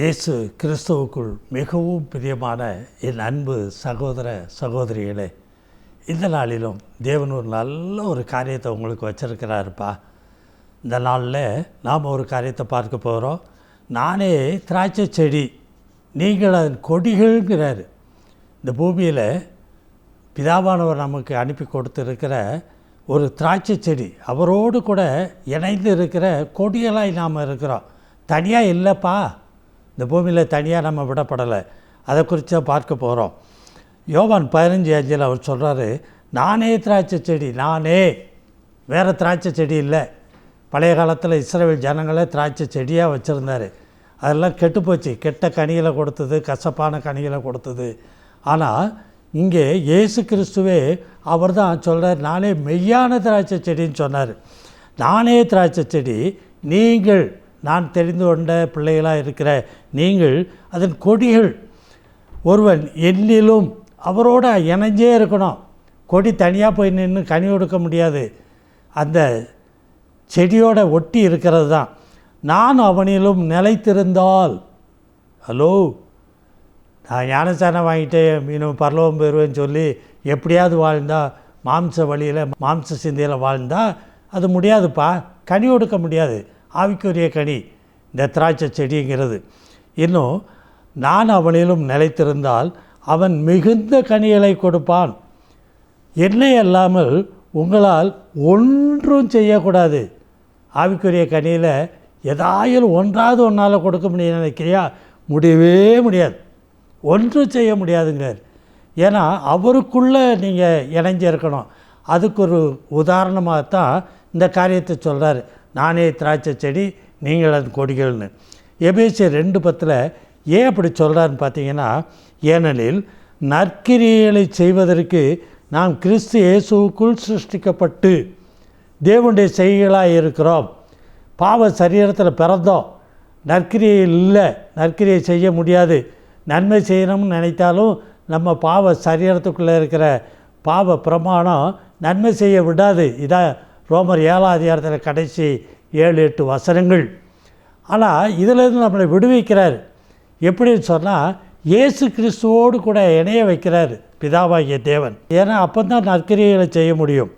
இயேசு கிறிஸ்துவுக்குள் மிகவும் பிரியமான என் அன்பு சகோதர சகோதரிகளே, இந்த நாளிலும் தேவன் ஒரு நல்ல ஒரு காரியத்தை உங்களுக்கு வச்சிருக்கிறாருப்பா. இந்த நாளில் நாம் ஒரு காரியத்தை பார்க்க போகிறோம். நானே திராட்சை செடி, நீங்கள் அதன் கொடிகள்ங்கிறாரு. இந்த பூமியில் பிதாவானவர் நமக்கு அனுப்பி கொடுத்துருக்கிற ஒரு திராட்சை செடி, அவரோடு கூட இணைந்து இருக்கிற கொடிகளாய் நாம் இருக்கிறோம். தனியாக இல்லைப்பா, இந்த பூமியில் தனியாக நம்ம விடப்படலை. அதை குறித்து பார்க்க போகிறோம். யோவான் 15:5 அவர் சொல்கிறாரு, நானே திராட்சை செடி, நானே, வேறு திராட்சை செடி இல்லை. பழைய காலத்தில் இஸ்ரவேல் ஜனங்களே திராட்சை செடியாக வச்சுருந்தார். அதெல்லாம் கெட்டுப்போச்சு, கெட்ட கனிகளை கொடுத்தது, கசப்பான கனிகளை கொடுத்தது. ஆனால் இங்கே இயேசு கிறிஸ்துவே அவர் தான் சொல்கிறார், நானே மெய்யான திராட்சை செடின்னு சொன்னார். நானே திராட்சை செடி, நீங்கள் நான் தெரிந்து கொண்ட பிள்ளைகளாக இருக்கிற நீங்கள் அதன் கொடிகள். ஒருவன் என்னிலும் அவரோட இணைஞ்சே இருக்கணும். கொடி தனியாக போய் நின்று கனி கொடுக்க முடியாது, அந்த செடியோட ஒட்டி இருக்கிறது தான். நான் அவனிலும் நிலைத்திருந்தால், ஹலோ, நான் ஞானஸ்தானம் வாங்கிட்டேன் இன்னும் பரலோகம் பெறுவேன்னு சொல்லி எப்படியாவது வாழ்ந்தால், மாம்ச வழியில் மாம்ச சிந்தையில் வாழ்ந்தால் அது முடியாதுப்பா. கனி கொடுக்க முடியாது, ஆவிக்குரிய கனி இந்த திராட்சை செடிங்கிறது. இன்னும் நான் அவனிலும் நிலைத்திருந்தால் அவன் மிகுந்த கனிகளை கொடுப்பான். என்னை அல்லாமல் உங்களால் ஒன்றும் செய்யக்கூடாது. ஆவிக்குரிய கனியில் ஏதாயிலும் ஒன்றாவது ஒன்றால் கொடுக்க முடியும் நினைக்கிறியா? முடியவே முடியாது, ஒன்றும் செய்ய முடியாதுங்கிறார். ஏன்னா அவருக்குள்ளே நீங்கள் இணைஞ்சிருக்கணும். அதுக்கு ஒரு உதாரணமாகத்தான் இந்த காரியத்தை சொல்கிறார். நானே திராட்சை செடி, நீங்கள் அது கொடிகள்னு. எபேசியர் 2:10 ஏன் அப்படி சொல்கிறாருன்னு பார்த்தீங்கன்னா, ஏனெனில் நற்கிரியைகளை செய்வதற்கு நாம் கிறிஸ்து இயேசுவுக்குள் சிருஷ்டிக்கப்பட்டு தேவனுடைய செய்கைகளாக இருக்கிறோம். பாவ சரீரத்தில் பிறந்தோம், நற்கிரியை இல்லை, நற்கிரியை செய்ய முடியாது. நன்மை செய்யணும்னு நினைத்தாலும் நம்ம பாவ சரீரத்துக்குள்ளே இருக்கிற பாவ பிரமாணம் நன்மை செய்ய விடாது. இதான் ரோமர் 7 கடைசி 7-8 வசனங்கள். ஆனால் இதிலேருந்து நம்மளை விடுவிக்கிறார். எப்படின்னு சொன்னால், இயேசு கிறிஸ்துவோடு கூட இணைய வைக்கிறார் பிதாவாகிய தேவன். ஏன்னா அப்போ தான் நற்கிரியைகளை செய்ய முடியும்.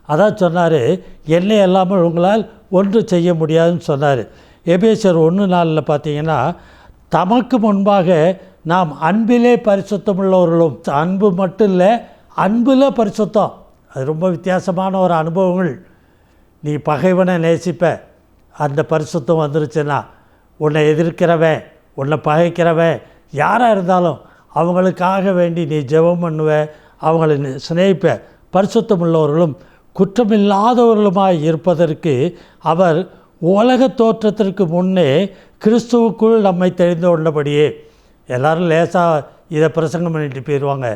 அதான் சொன்னார், என்னை இல்லாமல் உங்களால் ஒன்று செய்ய முடியாதுன்னு சொன்னார். எபேசியர் 1:4 பார்த்தீங்கன்னா, தமக்கு முன்பாக நாம் அன்பிலே பரிசுத்தமுள்ளவர்களும். அன்பு மட்டும் இல்லை, அன்பில் பரிசுத்தம். அது ரொம்ப வித்தியாசமான ஒரு அனுபவங்கள். நீ பகைவனை நேசிப்ப, அந்த பரிசுத்தம் வந்துருச்சுன்னா, உன்னை எதிர்க்கிறவன், உன்னை பகைக்கிறவன் யாராக இருந்தாலும் அவங்களுக்காக வேண்டி நீ ஜெபம் பண்ணுவ, அவங்களை சிநேகிப்ப. பரிசுத்தம் உள்ளவர்களும் குற்றமில்லாதவர்களுமாய் இருப்பதற்கு அவர் உலக தோற்றத்திற்கு முன்னே கிறிஸ்துவுக்குள் நம்மை தெரிந்து கொண்டபடியே. எல்லோரும் லேசாக இதை பிரசங்கம் பண்ணிட்டு போயிடுவாங்க.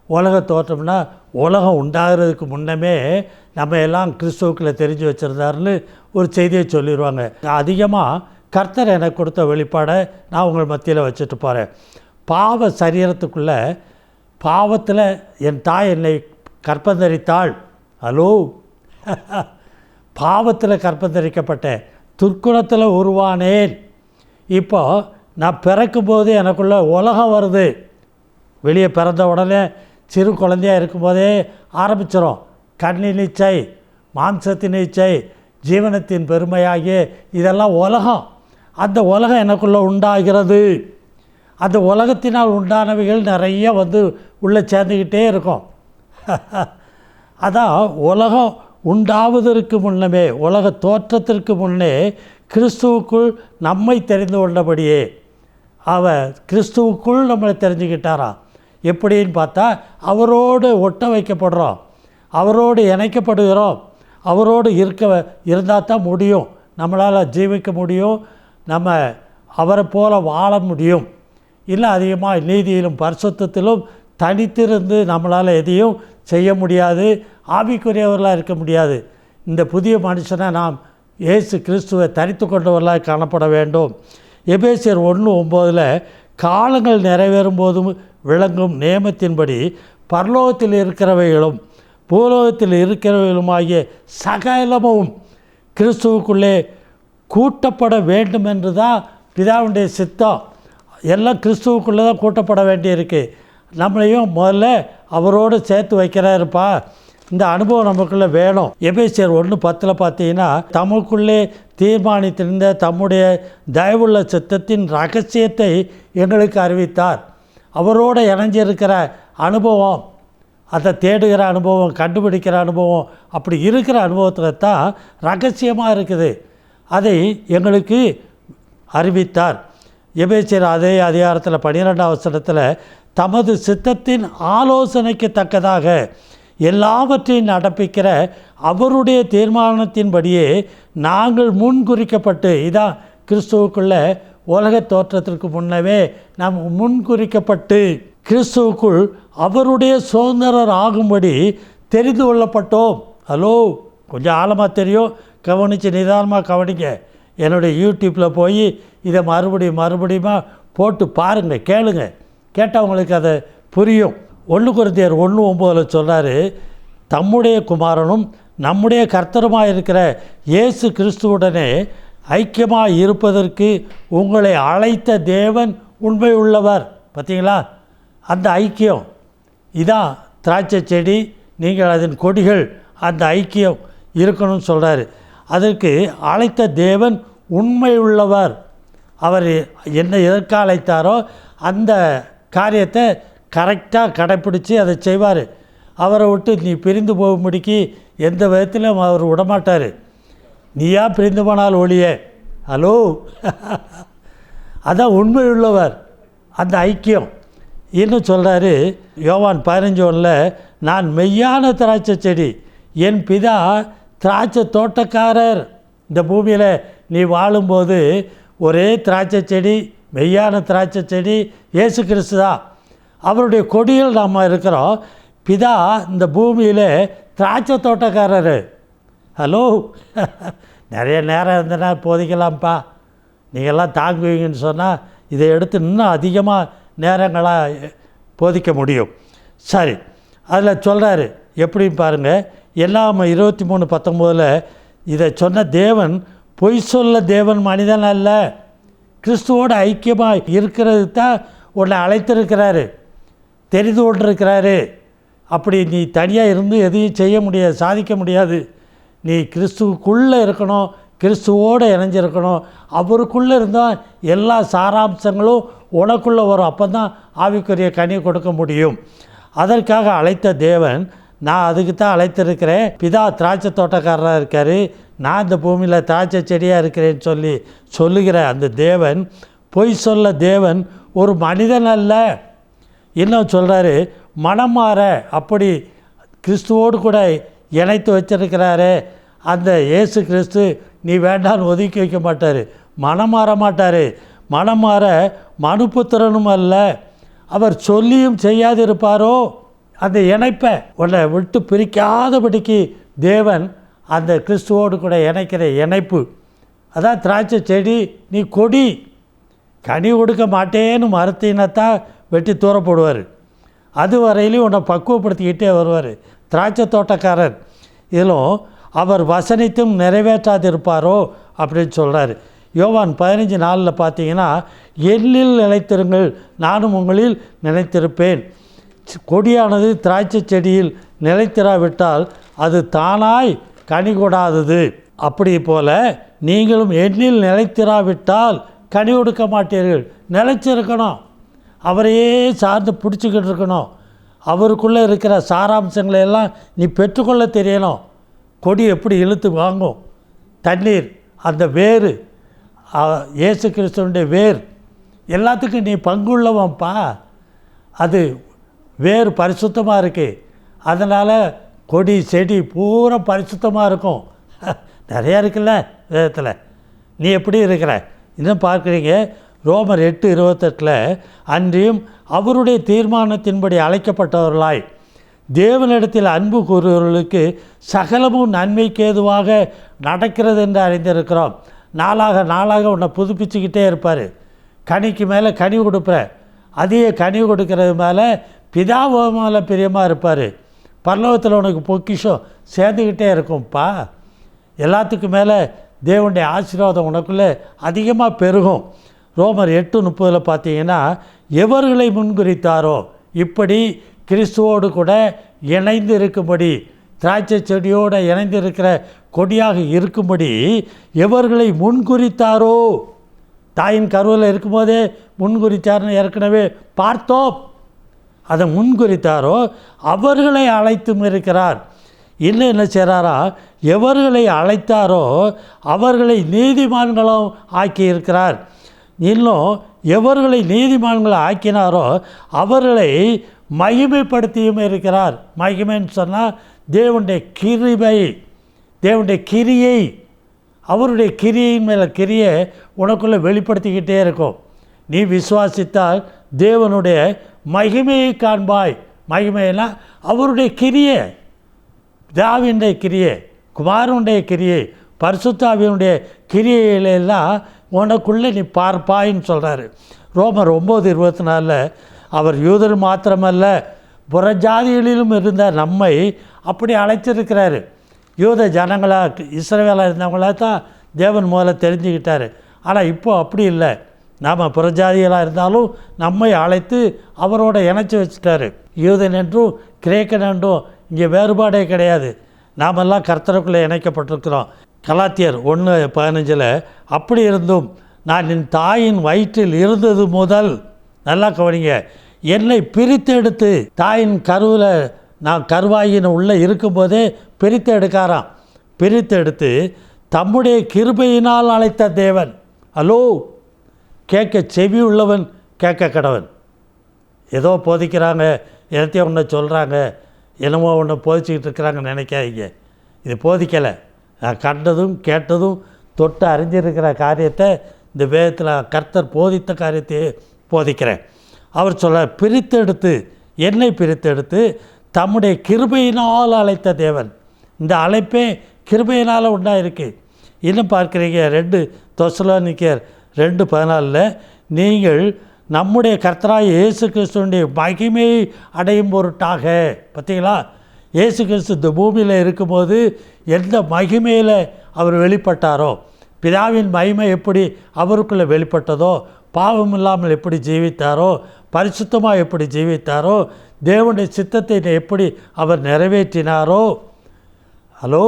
உலக தோற்றம்னா உலகம் உண்டாகிறதுக்கு முன்னமே நம்ம எல்லாம் கிறிஸ்துவுக்குள்ளே தெரிஞ்சு வச்சுருந்தாருன்னு ஒரு செய்தியை சொல்லிடுவாங்க. அதிகமாக கர்த்தர் எனக்கு கொடுத்த வெளிப்பாடை நான் உங்கள் மத்தியில் வச்சுட்டு போகிறேன். பாவ சரீரத்துக்குள்ளே, பாவத்தில் என் தாய் என்னை கற்பந்தரித்தாள். ஹலோ, பாவத்தில் கற்பந்தரிக்கப்பட்டேன், துர்க்குணத்தில் உருவானேன். இப்போ நான் பிறக்கும்போது எனக்குள்ளே உலகம் வருது. வெளியே பிறந்த உடனே சிறு குழந்தையாக இருக்கும்போதே ஆரம்பிச்சிடும். கண்ணின் இச்சை, மாம்சத்தின் இச்சை, ஜீவனத்தின் பெருமையாகிய இதெல்லாம் உலகம். அந்த உலகம் எனக்குள்ளே உண்டாகிறது. அந்த உலகத்தினால் உண்டானவைகள் நிறைய உள்ளே சேர்ந்துக்கிட்டே இருக்கும். அதான் உலகம் உண்டாவதற்கு முன்னமே, உலக தோற்றத்திற்கு முன்னே கிறிஸ்துவுக்குள் நம்மை தெரிந்து கொண்டபடியே. அவர் கிறிஸ்துவுக்குள் நம்மளை தெரிஞ்சுக்கிட்டாராம். எப்படின்னு பார்த்தா, அவரோடு ஒட்ட வைக்கப்படுறோம், அவரோடு இணைக்கப்படுகிறோம். அவரோடு இருந்தால் தான் முடியும், நம்மளால் ஜீவிக்க முடியும், நம்ம அவரை போல வாழ முடியும். இல்லை அதிகமாக நீதியிலும் பரிசுத்தத்திலும் தனித்திருந்து நம்மளால் எதையும் செய்ய முடியாது, ஆவிக்குரியவர்களாக இருக்க முடியாது. இந்த புதிய மனுஷனை நாம் இயேசு கிறிஸ்துவை தரித்து கொண்டவர்களாக காணப்பட வேண்டும். எபேசியர் 1:9 காலங்கள் நிறைவேறும் போதும் விளங்கும் நியமத்தின்படி பரலோகத்தில் இருக்கிறவைகளும் பூலோகத்தில் இருக்கிறவைகளுமாகிய சகலமும் கிறிஸ்துவுக்குள்ளே கூட்டப்பட வேண்டும் என்று தான் பிதாவுடைய சித்தம் எல்லாம் கிறிஸ்துவுக்குள்ளே தான் கூட்டப்பட வேண்டியிருக்கு. நம்மளையும் முதல்ல அவரோடு சேர்த்து வைக்கிறாருப்பா. இந்த அனுபவம் நமக்குள்ளே வேணும். எபேசியர் 1:10 பார்த்தீங்கன்னா, தமக்குள்ளே தீர்மானித்திருந்த தம்முடைய தயவுள்ள சித்தத்தின் ரகசியத்தை எங்களுக்கு அறிவித்தார். அவரோடு இணைஞ்சிருக்கிற அனுபவம், அதை தேடுகிற அனுபவம், கண்டுபிடிக்கிற அனுபவம், அப்படி இருக்கிற அனுபவத்தில் தான் ரகசியமாக இருக்குது. அதை எங்களுக்கு அறிவித்தார். எபேசியர் அதே அதிகாரத்தில் 12ஆம் வசனத்தில், தமது சித்தத்தின் ஆலோசனைக்கு தக்கதாக எல்லாவற்றையும் நடப்பிக்கிற அவருடைய தீர்மானத்தின்படியே நாங்கள் முன்குறிக்கப்பட்டு, இதான் கிறிஸ்துவுக்குள்ள உலக தோற்றத்திற்கு முன்னவே நாம் முன்குறிக்கப்பட்டு கிறிஸ்துவுக்குள் அவருடைய சுதந்திரர் ஆகும்படி தெரிந்து கொள்ளப்பட்டோம். ஹலோ, கொஞ்சம் ஆழமாக தெரியும், கவனித்து நிதானமாக கவனிங்க. என்னுடைய யூடியூப்பில் போய் இதை மறுபடியும் போட்டு பாருங்கள், கேளுங்க. கேட்டால் உங்களுக்கு அதை புரியும். 1 கொரிந்தியர் 1:9 சொல்கிறாரு, தம்முடைய குமாரனும் நம்முடைய கர்த்தருமாக இருக்கிற இயேசு கிறிஸ்துவுடனே ஐக்கியமாக இருப்பதற்கு உங்களை அழைத்த தேவன் உண்மை உள்ளவர். பார்த்தீங்களா, அந்த ஐக்கியம் இதான் திராட்சை செடி, நீங்கள் அதன் கொடிகள், அந்த ஐக்கியம் இருக்கணும்னு சொல்கிறாரு. அதற்கு அழைத்த தேவன் உண்மை உள்ளவர். அவர் என்ன எதற்கு அழைத்தாரோ அந்த காரியத்தை கரெக்டாக கடைப்பிடிச்சி அதை செய்வார். அவரை விட்டு நீ பிரிந்து போகும்படிக்கு எந்த விதத்திலும் அவர் விடமாட்டார். நீயா பிரிந்து போனால் ஒழிய. ஹலோ, அதான் உண்மை உள்ளவர், அந்த ஐக்கியம். இன்னும் சொல்கிறாரு யோவான் 15:1, நான் மெய்யான திராட்சை செடி, என் பிதா திராட்சை தோட்டக்காரர். இந்த பூமியில் நீ வாழும்போது ஒரே திராட்சை செடி, மெய்யான திராட்சை செடி இயேசு கிறிஸ்து தான். அவருடைய கொடியில் நாம் இருக்கிறோம். பிதா இந்த பூமியில் திராட்சை தோட்டக்காரர். ஹலோ, நிறைய நேரம் இருந்தனா போதிக்கலாம்ப்பா, நீங்கள்லாம் தாங்குவீங்கன்னு சொன்னால் இதை எடுத்து இன்னும் அதிகமாக நேரங்களாக போதிக்க முடியும். சரி, அதில் சொல்கிறாரு எப்படின்னு பாருங்கள். எல்லாம் 23:19 இதை சொன்ன தேவன் பொய் சொல்ல தேவன் மனிதன் அல்ல. கிறிஸ்துவோடு ஐக்கியமாக இருக்கிறது தான் உன்னை அழைத்திருக்கிறாரு, தெரிந்து கொண்டிருக்கிறாரு. அப்படி நீ தனியாக இருந்து எதையும் செய்ய முடியாது, சாதிக்க முடியாது. நீ கிறிஸ்துவுக்குள்ளே இருக்கணும், கிறிஸ்துவோடு இணைஞ்சிருக்கணும். அவருக்குள்ளே இருந்தால் எல்லா சாராம்சங்களும் உனக்குள்ளே வரும். அப்போ தான் ஆவிக்குரிய கனி கொடுக்க முடியும். அதற்காக அழைத்த தேவன், நான் அதுக்கு தான் அழைத்திருக்கிறேன். பிதா திராட்சை தோட்டக்காரராக இருக்கார், நான் இந்த பூமியில் திராட்சை செடியாக இருக்கிறேன்னு சொல்லுகிற அந்த தேவன், பொய் சொல்ல தேவன் ஒரு மனிதன் அல்ல. இன்னும் சொல்கிறாரு, மனம் மாற அப்படி கிறிஸ்துவோடு கூட இணைத்து வச்சிருக்கிறாரு அந்த இயேசு கிறிஸ்து, நீ வேண்டான்னு ஒதுக்கி வைக்க மாட்டார், மனம் மாற மாட்டார். மனம் மாற மனுப்புத்திரனும் அல்ல, அவர் சொல்லியும் செய்யாது இருப்பாரோ. அந்த இணைப்பை உன்னை விட்டு பிரிக்காதபடிக்கு தேவன் அந்த கிறிஸ்துவோடு கூட இணைக்கிற இணைப்பு, அதான் திராட்சை செடி. நீ கொடி, கனி கொடுக்க மாட்டேன்னு மறுத்தினத்தான் வெட்டி தூரப்படுவார். அது வரையிலையும் உன்னை பக்குவப்படுத்திக்கிட்டே வருவார் திராட்சை தோட்டக்காரர். இதிலும் அவர் வசனித்தும் நிறைவேற்றாதிருப்பாரோ அப்படின்னு சொல்கிறாரு. யோவான் 15:4 பார்த்தீங்கன்னா, எண்ணில் நிலைத்திருங்கள், நானும் உங்களில் நிலைத்திருப்பேன். கொடியானது திராட்சை செடியில் நிலைத்திராவிட்டால் அது தானாய் கனி கொடாதது. அப்படி போல் நீங்களும் எண்ணில் நிலைத்திராவிட்டால் கனி கொடுக்க மாட்டீர்கள். நிலைச்சிருக்கணும், அவரையே சார்ந்து பிடிச்சிக்கிட்டு இருக்கணும். அவருக்குள்ளே இருக்கிற சாராம்சங்களை எல்லாம் நீ பெற்றுக்கொள்ள தெரியணும். கொடி எப்படி இழுத்து வாங்கும், தண்ணீர், அந்த வேர், இயேசு கிறிஸ்துவனுடைய வேர், எல்லாத்துக்கும் நீ பங்குள்ளவன்ப்பா. அது வேர் பரிசுத்தமாக இருக்குது, அதனால் கொடி செடி பூரா பரிசுத்தமாக இருக்கும். நிறையா இருக்குல்ல வேதத்தில். நீ எப்படி இருக்கிற இன்னும் பார்க்குறீங்க. ரோமர் 8:28 அன்றியும் அவருடைய தீர்மானத்தின்படி அழைக்கப்பட்டவர்களாய் தேவனிடத்தில் அன்பு கூறுவர்களுக்கு சகலமும் நன்மைக்கு ஏதுவாக நடக்கிறது என்று அறிந்திருக்கிறோம். நாளாக உன்னை புதுப்பிச்சுக்கிட்டே இருப்பார். கனிக்கு மேலே கனி கொடுப்ப, அதிக கனி கொடுக்கறது மேலே பிதாவோ மேலே பிரியமாக இருப்பார். பரலோகத்தில் உனக்கு பொக்கிஷம் சேர்ந்துக்கிட்டே இருக்கும்ப்பா. எல்லாத்துக்கும் மேலே தேவனுடைய ஆசீர்வாதம் உனக்குள்ளே அதிகமாக பெருகும். ரோமர் 8:30 பார்த்தீங்கன்னா, எவர்களை முன்குறித்தாரோ இப்படி கிறிஸ்துவோடு கூட இணைந்து இருக்கும்படி, திராட்சை செடியோடு இணைந்து இருக்கிற கொடியாக இருக்கும்படி எவர்களை முன்குறித்தாரோ, தாயின் கருவில் இருக்கும்போதே முன்குறித்தார்னு ஏற்கனவே பார்த்தோம். அதை முன்குறித்தாரோ அவர்களை அழைத்தும் இருக்கிறார். இன்னும் என்ன செய்கிறாரா, எவர்களை அழைத்தாரோ அவர்களை நீதிமான்களும் ஆக்கியிருக்கிறார். இன்னும் எவர்களை நீதிமான்களை ஆக்கினாரோ அவர்களை மகிமைப்படுத்தியும் இருக்கிறார். மகிமைன்னு சொன்னால் தேவனுடைய கிருபை, தேவனுடைய கிரியை, அவருடைய கிரியின் மேலே கிரியை உனக்குள்ளே வெளிப்படுத்திக்கிட்டே இருக்கும். நீ விசுவாசித்தால் தேவனுடைய மகிமையை காண்பாய். மகிமைனா அவருடைய கிரியை, பிதாவினுடைய கிரியை, குமாரனுடைய கிரியை, பரிசுத்தாவியனுடைய கிரியைகளெல்லாம் உனக்குள்ளே நீ பார்ப்பாயின்னு சொல்கிறாரு. ரோமர் 9:24 அவர் யூதர் மாத்திரமல்ல புறஜாதிகளிலும் இருந்த நம்மை அப்படி அழைச்சிருக்கிறாரு. யூத ஜனங்களாக இஸ்ரவேலாக இருந்தவங்களாக தான் தேவன் முதல்ல தெரிஞ்சுக்கிட்டார். ஆனால் இப்போது அப்படி இல்லை. நாம் புறஜாதிகளாக இருந்தாலும் நம்மை அழைத்து அவரோட இணைச்சி வச்சுட்டாரு. யூதன் என்றும் கிரேக்கன் என்றும் இங்கே வேறுபாடே கிடையாது. நாமெல்லாம் கர்த்தருக்குள்ளே இணைக்கப்பட்டிருக்கிறோம். கலாத்தியர் 1:15 அப்படி இருந்தும் நான் என் தாயின் வயிற்றில் இருந்தது முதல், நல்லா கவனிங்க, என்னை பிரித்தெடுத்து, தாயின் கருவில் நான் கருவாயின் உள்ளே இருக்கும்போதே பிரித்து எடுக்காராம். பிரித்தெடுத்து தம்முடைய கிருபையினால் அழைத்த தேவன். ஹலோ, கேட்க செவி உள்ளவன் கேட்க கடவன். ஏதோ போதிக்கிறாங்க, என்னத்தையும் ஒன்று சொல்கிறாங்க, என்னமோ ஒன்று போதிச்சுக்கிட்டு இருக்கிறாங்கன்னு நினைக்காதீங்க. இது போதிக்கலை. நான் கண்டதும் கேட்டதும் தொட்டு அறிஞ்சிருக்கிற காரியத்தை இந்த வேதத்தில் கர்த்தர் போதித்த காரியத்தையே போதிக்கிறேன். அவர் சொல்ல, பிரித்தெடுத்து, என்னை பிரித்தெடுத்து தம்முடைய கிருபையினால் அழைத்த தேவன். இந்த அழைப்பே கிருபையினால் உண்டாயிருக்கு. இன்னும் பார்க்குறீங்க 2 தெசலோனிக்கேயர் 2:14 நீங்கள் நம்முடைய கர்த்தராய் இயேசு கிறிஸ்துவனுடைய மகிமையை அடையும் பொருட்டாக. பார்த்தீங்களா, இயேசு கிறிஸ்து இந்த பூமியில் இருக்கும்போது எந்த மகிமையில் அவர் வெளிப்பட்டாரோ, பிதாவின் மகிமை எப்படி அவருக்குள்ளே வெளிப்பட்டதோ, பாவம் இல்லாமல் எப்படி ஜீவித்தாரோ, பரிசுத்தமாக எப்படி ஜீவித்தாரோ, தேவனுடைய சித்தத்தை எப்படி அவர் நிறைவேற்றினாரோ, ஹலோ,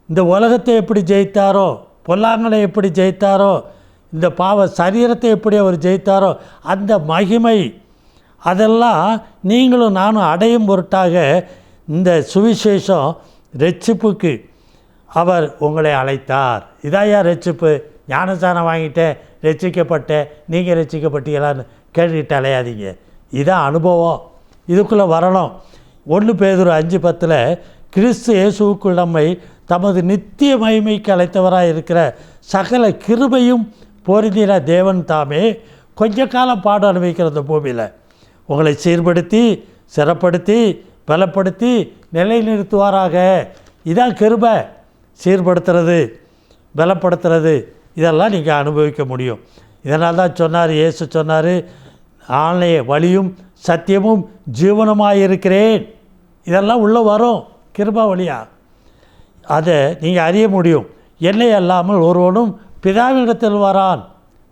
இந்த உலகத்தை எப்படி ஜெயித்தாரோ, பொல்லாங்கனை எப்படி ஜெயித்தாரோ, இந்த பாவ சரீரத்தை எப்படி அவர் ஜெயித்தாரோ, அந்த மகிமை அதெல்லாம் நீங்களும் நானும் அடையும் பொருட்டாக இந்த சுவிசேஷம் ரட்சிப்புக்கு அவர் உங்களை அழைத்தார். இதாயா ரட்சிப்பு? ஞானஸ்தானம் வாங்கிட்டேன், ரட்சிக்கப்பட்டேன், நீங்கள் ரட்சிக்கப்பட்டீங்களான்னு கேட்டுக்கிட்டு அலையாதீங்க. இதான் அனுபவம். இதுக்குள்ளே வரணும். 1 பேதுரு 5:10 கிறிஸ்து இயேசுவுக்குள் நம்மை தமது நித்திய மகிமைக்கு அழைத்தவராக இருக்கிற சகல கிருபையும் பொருந்தின தேவன் தாமே கொஞ்ச காலம் பாடம் அனுபவிக்கிற இந்த பூமியில் உங்களை சீர்படுத்தி, சிறப்படுத்தி, பலப்படுத்தி நிலைநிறுத்துவாராக. இதான் கிருபை. சீர்படுத்துறது, பலப்படுத்துறது, இதெல்லாம் நீங்கள் அனுபவிக்க முடியும். இதனால் தான் சொன்னார், இயேசு சொன்னார், ஆணை வழியும் சத்தியமும் ஜீவனமாக இருக்கிறேன். இதெல்லாம் உள்ளே வரும் கிருபா வழியா. அதை நீங்கள் அறிய முடியும். என்னை அல்லாமல் ஒருவனும் பிதாவினிடத்தில் வரான்.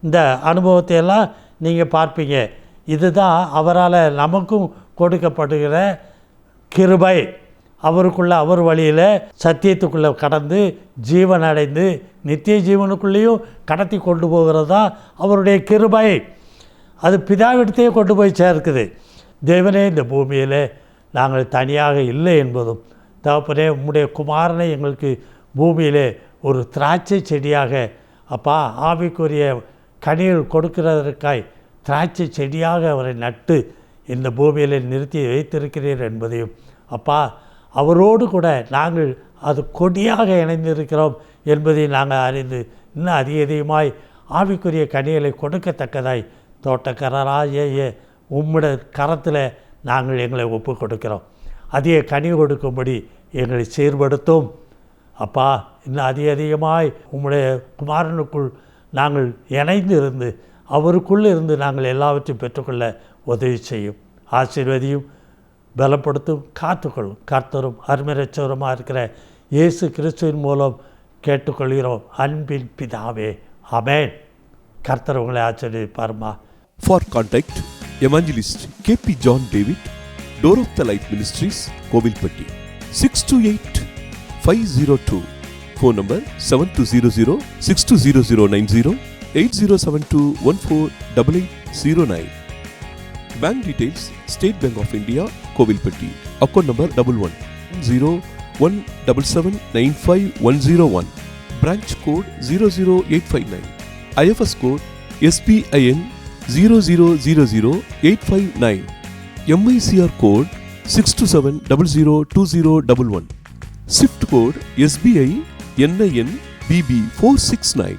இந்த அனுபவத்தை எல்லாம் நீங்கள் பார்ப்பீங்க. இதுதான் அவரால் நமக்கும் கொடுக்கப்படுகிற கிருபை. அவருக்குள்ளே, அவர் வழியில் சத்தியத்துக்குள்ளே கடந்து ஜீவன் அடைந்து நித்திய ஜீவனுக்குள்ளேயும் கடத்தி கொண்டு போகிறது தான் அவருடைய கிருபை. அது பிதாவிடத்தையே கொண்டு போய் சேர்க்குது. தேவனே, இந்த பூமியில் நாங்கள் தனியாக இல்லை என்பதும், தகப்பனே, உம்முடைய குமாரனை எங்களுக்கு பூமியிலே ஒரு திராட்சை செடியாக, அப்பா, ஆவிக்குரிய கனிகள் கொடுக்கிறதற்காய் திராட்சை செடியாக அவரை நட்டு இந்த பூமியில் நிறுத்தி வைத்திருக்கிறீர் என்பதையும், அப்பா, அவரோடு கூட நாங்கள் அது கொடியாக இணைந்திருக்கிறோம் என்பதை நாங்கள் அறிந்து இன்னும் அதிகமாய் ஆவிக்குரிய கனிகளை கொடுக்கத்தக்கதாய் தோட்டக்காரராகிய உம்முடைய கரத்தில் நாங்கள் எங்களை ஒப்பு கொடுக்கிறோம். அதிக கனி கொடுக்கும்படி எங்களை சீர்படுத்தும். அப்பா, இன்னும் அதிகமாய் உம்முடைய குமாரனுக்குள் நாங்கள் இணைந்து இருந்து அவருக்குள்ளே இருந்து நாங்கள் எல்லாவற்றையும் பெற்றுக்கொள்ள உதவி செய்யும். ஆசீர்வதியும், பலப்படுத்தும், காத்துக்கொள்ளும். கர்த்தரும் அருமைரட்சகருமாக இருக்கிற இயேசு கிறிஸ்துவின் மூலம் கேட்டுக்கொள்கிறோம். அன்பின் பிதாவே, ஆமென். கர்த்தர் உங்களை ஆச்சரியப்பாருமா. For contact, Evangelist K.P. John David, Door of the Light Ministries, Kovilpatti, 628-502. Phone number 7200-620090, 8072148809. Bank details, State Bank of India, Kovilpatti. Account number 110177951001. Branch code 00859. IFS code SBIN 0000859. MICR code 627002011. SWIFT code SBI NIN BB 469.